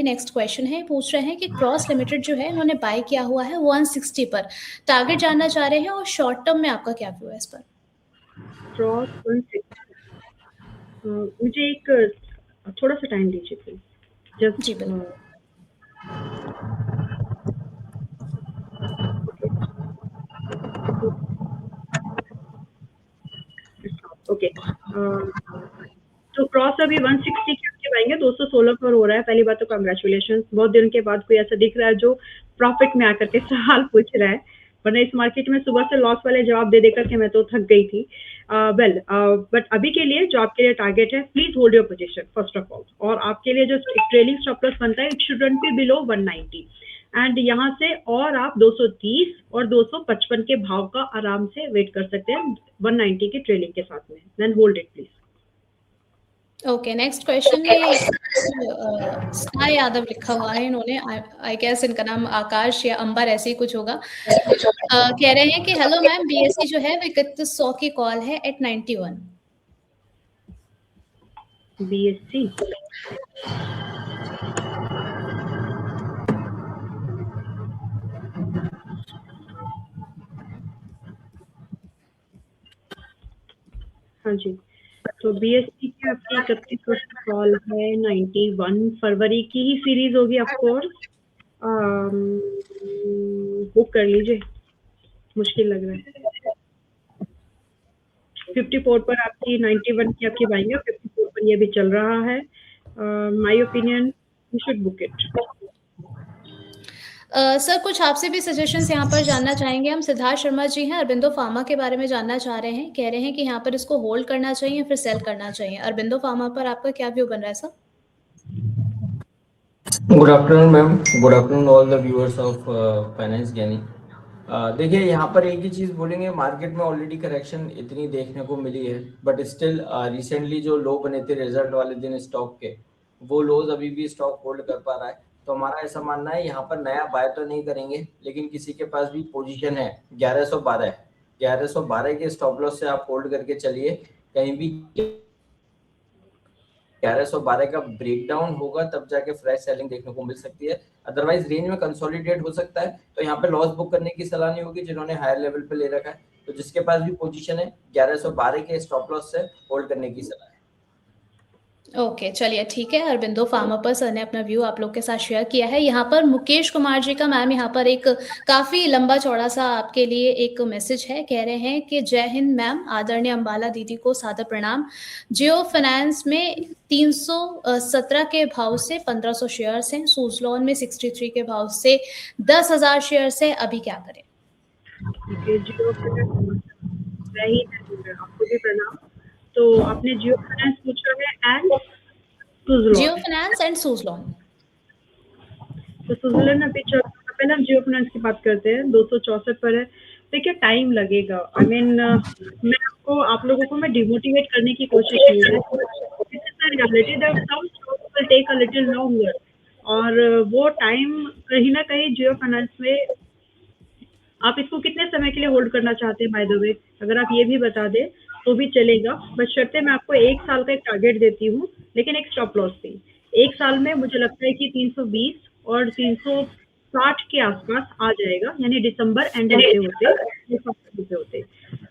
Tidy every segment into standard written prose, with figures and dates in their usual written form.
Next question है, पूछ रहे हैं कि क्रॉस लिमिटेड जो है इन्होंने बाय किया हुआ है 160 पर, टारगेट जानना चाह रहे हैं और शॉर्ट टर्म में आपका क्या व्यू है इस पर? क्रॉस 160, मुझे एक थोड़ा सा टाइम दीजिए प्लीज, जस्ट जी बिल्कुल। ओके। तो क्रॉस अभी 160 के आपके आएंगे, 216 पर हो रहा है। पहली बात तो कांग्रेचुलेशन, बहुत दिन के बाद कोई ऐसा दिख रहा है जो प्रॉफिट में आकर के सवाल पूछ रहा है, वरना इस मार्केट में सुबह से लॉस वाले जवाब दे देकर के मैं तो थक गई थी। बट अभी के लिए जो आपके लिए टारगेट है, please hold your position first of all, और आपके लिए जो ट्रेलिंग स्टॉप लॉस बनता है, it shouldn't be below 190 and यहाँ से और आप 230 और 255 के भाव का आराम से वेट कर सकते हैं 190 की ट्रेलिंग के साथ में। Then hold it please. Okay, next question में स्काई यादव लिखा हुआ है इन्होंने, आई गेस इनका नाम आकाश या अंबर ऐसे ही कुछ होगा। कह रहे हैं कि हेलो मैम, बीएससी जो है वो 3100 की कॉल है एट 91। बीएससी हाँ जी, तो बीएससी की आपकी 31 कॉल है, 91 फरवरी की ही सीरीज होगी ऑफ कोर्स। बुक कर लीजिए, मुश्किल लग रहा है। 54 पर आपकी 91 की आपकी बाइंग है, 54 पर ये भी चल रहा है। My opinion you should book it. Sir कुछ आपसे भी सजेशंस यहाँ पर जानना चाहेंगे हम। सिद्धार्थ शर्मा जी हैं, अरबिंदो फार्मा के बारे में जानना चाह रहे हैं, कह रहे हैं कि यहाँ पर इसको होल्ड करना चाहिए फिर सेल करना चाहिए। अरबिंदो फार्मा पर आपका क्या व्यू बन रहा है sir? Good afternoon ma'am, good afternoon all the viewers of finance ज्ञानी। देखिए यहाँ पर एक ही चीज़ बोलेंगे, मार्केट में ऑलरेडी करेक्शन इतनी देखने को मिली है, बट स्टिल रिसेंटली जो लो बने थे रिजल्ट वाले दिन स्टॉक के, वो लोज अभी भी स्टॉक होल्ड कर पा रहा है। तो हमारा ऐसा मानना है यहाँ पर नया बाय तो नहीं करेंगे, लेकिन किसी के पास भी पोजीशन है 1112 के स्टॉप लॉस से आप होल्ड करके चलिए। कहीं भी 1112 का ब्रेकडाउन होगा तब जाके फ्रेश सेलिंग देखने को मिल सकती है, अदरवाइज रेंज में कंसोलिडेट हो सकता है। तो यहाँ पे लॉस बुक करने की सलाह नहीं होगी जिन्होंने हायर लेवल पे ले रखा है। तो जिसके पास भी पोजीशन है 1112 के स्टॉप लॉस से होल्ड करने की सलाह है। ओके चलिए ठीक है, अरबिंदो फार्मा पर सर ने अपना व्यू आप लोग के साथ शेयर किया है। यहाँ पर मुकेश कुमार जी का मैम यहाँ पर एक काफ़ी लंबा चौड़ा सा आपके लिए एक मैसेज है, कह रहे हैं कि जय हिंद मैम, आदरणीय अंबाला दीदी को सादर प्रणाम। जियो फाइनेंस में 317 के भाव से 1500 शेयर्स हैं, सूजलॉन में 63 के भाव से 10,000 शेयर्स है, अभी क्या करें? जियो फाइनेंस आपको भी प्रणाम। तो आपने जियो फाइनेंस पूछा है and Jio finance and Suzlon. तो सुजलॉन अभी पहले हम जियो फाइनेंस की बात करते हैं, 264 पर है। देखिए टाइम लगेगा, आई मीन मैं आपको आप लोगों को मैं डिमोटिवेट करने की कोशिश नहीं है, reality that some stocks will take a little longer, और वो टाइम कहीं ना कहीं जियो फाइनेंस में आप इसको कितने समय के लिए होल्ड करना चाहते हैं, बाय द वे अगर आप ये भी बता दें तो भी चलेगा, बट शर्ते मैं आपको 1 साल का एक टारगेट देती हूँ, लेकिन एक स्टॉप लॉस थी। 1 साल में मुझे लगता है कि 320 और 360 के आसपास आ जाएगा, यानी दिसंबर एंड होते।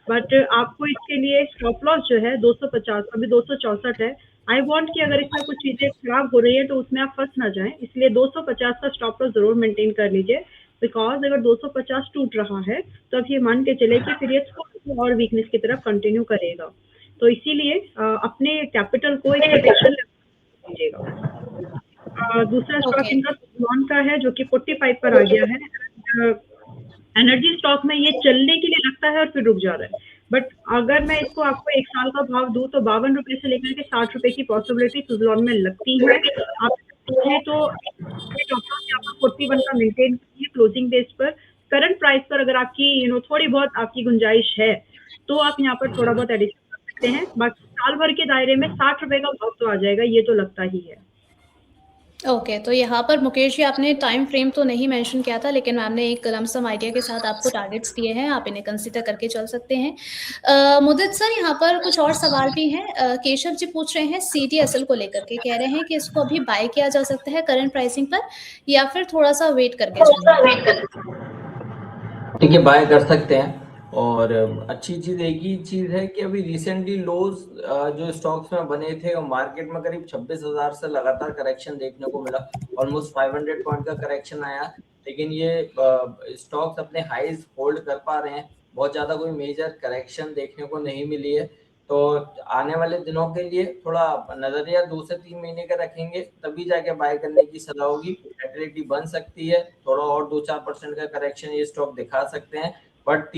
बट आपको इसके लिए स्टॉप लॉस जो है 250, अभी 264 है। आई वांट कि अगर इसमें कुछ चीज़ें खराब हो रही है तो उसमें आप फंस ना जाएं, इसलिए 250 का स्टॉप लॉस जरूर मेंटेन कर लीजिए, बिकॉज अगर 250 टूट रहा है तो अब ये मान के चले कि फिर ये और वीकनेस की तरफ कंटिन्यू करेगा। तो इसीलिए अपने कैपिटल को एक प्रोटेक्शन लीजिएगा। दूसरा स्टॉक इनका सुजलॉन का है जो कि 45 पर आ गया है। एनर्जी स्टॉक में ये चलने के लिए लगता है और फिर रुक जा रहा है, बट अगर मैं इसको आपको 1 साल का भाव दूं तो 52 रुपए से लेकर के 60 रुपए की पॉसिबिलिटी सुजलॉन में लगती है। आप तो 41 का मेंटेन कीजिए क्लोजिंग बेस पर। करंट प्राइस पर अगर आपकी थोड़ी बहुत आपकी गुंजाइश है तो आप यहाँ पर थोड़ा बहुत एडिशन कर सकते हैं, बाकी साल भर के दायरे में 60 रुपए का भाव तो आ जाएगा, ये तो लगता ही है। ओके, तो यहाँ पर मुकेश जी आपने टाइम फ्रेम तो नहीं मेंशन किया था, लेकिन मैम ने एक लमसम आइडिया के साथ आपको टारगेट्स दिए हैं, आप इन्हें कंसीडर करके चल सकते हैं। मुदित सर यहाँ पर कुछ और सवाल भी हैं। केशव जी पूछ रहे हैं सीटीएसएल को लेकर के, कह रहे हैं कि इसको अभी बाय किया जा सकता है करंट प्राइसिंग पर या फिर थोड़ा-सा वेट करके चलना है? देखिए बाय कर सकते हैं और अच्छी चीज एक ही चीज है कि अभी रिसेंटली लोज जो स्टॉक्स में बने थे और मार्केट में करीब 26,000 से लगातार करेक्शन देखने को मिला, ऑलमोस्ट 500 पॉइंट का करेक्शन आया, लेकिन ये स्टॉक्स अपने हाईज होल्ड कर पा रहे हैं, बहुत ज्यादा कोई मेजर करेक्शन देखने को नहीं मिली है। तो आने वाले दिनों के लिए थोड़ा नजरिया 2 से 3 महीने का रखेंगे, तभी जाके बाय करने की सलाह होगी। वोलेटिलिटी बन सकती है, थोड़ा और 2-4% का करेक्शन ये स्टॉक दिखा सकते हैं, बट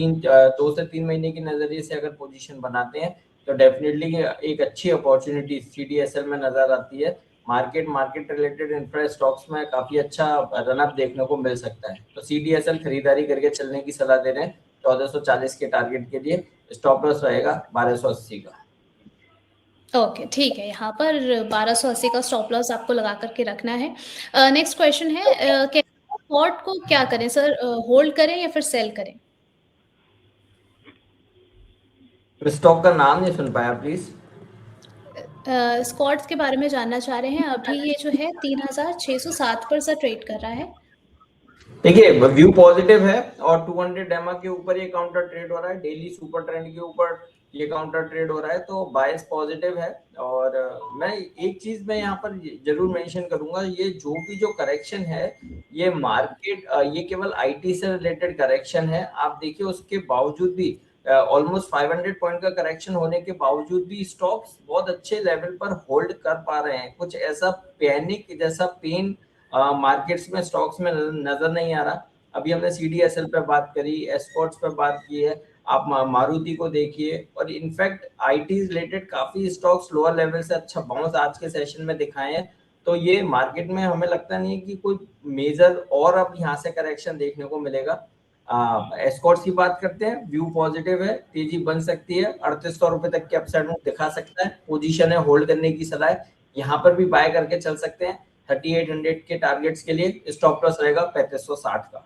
2 से 3 महीने की नजरिए से अगर पोजीशन बनाते हैं तो डेफिनेटली एक अच्छी अपॉर्चुनिटी सीडीएसएल में नजर आती है। मार्केट रिलेटेड इंफ्रा स्टॉक्स में काफी अच्छा रनअप देखने को मिल सकता है, तो सीडीएसएल खरीदारी करके चलने की सलाह दे रहे हैं 1440 के टारगेट के लिए। स्टॉप लॉस रहेगा 1280 का। ओके, ठीक है। यहाँ पर 1280 का स्टॉप लॉस आपको लगा करके रखना है। नेक्स्ट क्वेश्चन है कि स्कॉट को क्या करें सर, होल्ड करें या फिर सेल करें? स्टॉक का नाम नहीं सुन पाया प्लीज। स्कॉट्स के बारे में जानना चाह रहे हैं। अभी ये जो है 3607 पर सर ट्रेड कर रहा है। देखिए व्यू पॉजिटिव है और 200 एमआ के ऊपर ये काउंटर ट्रेड हो रहा है, डेली सुपर ट्रेंड के ऊपर ये काउंटर ट्रेड हो रहा है, तो बायस पॉजिटिव है। और मैं एक चीज मैं यहाँ पर जरूर मेंशन करूंगा, ये जो करेक्शन है ये मार्केट ये केवल आईटी से रिलेटेड करेक्शन है। आप देखिए उसके बावजूद भी ऑलमोस्ट 500 पॉइंट का करेक्शन होने के बावजूद भी स्टॉक्स बहुत अच्छे लेवल पर होल्ड कर पा रहे हैं। कुछ ऐसा पैनिक जैसा पेन मार्केट्स में स्टॉक्स में नजर नहीं आ रहा। अभी हमने सीडीएसएल पे बात करी, एस्कॉर्ट्स पे बात की है, आप मारुति को देखिए, और इनफैक्ट आईटी रिलेटेड काफी स्टॉक्स लोअर लेवल से अच्छा बाउंस आज के सेशन में दिखाए हैं। तो ये मार्केट में हमें लगता नहीं है कि कोई मेजर और अब यहाँ से करेक्शन देखने को मिलेगा। एस्कॉर्ट्स की बात करते हैं, व्यू पॉजिटिव है, तेजी बन सकती है, 3800 रुपए तक के अपसाइड मूव दिखा सकता है, पोजीशन है होल्ड करने की सलाह है, यहाँ पर भी बाय करके चल सकते हैं। 3800 के टारगेट्स के लिए स्टॉप लॉस रहेगा 3560 का।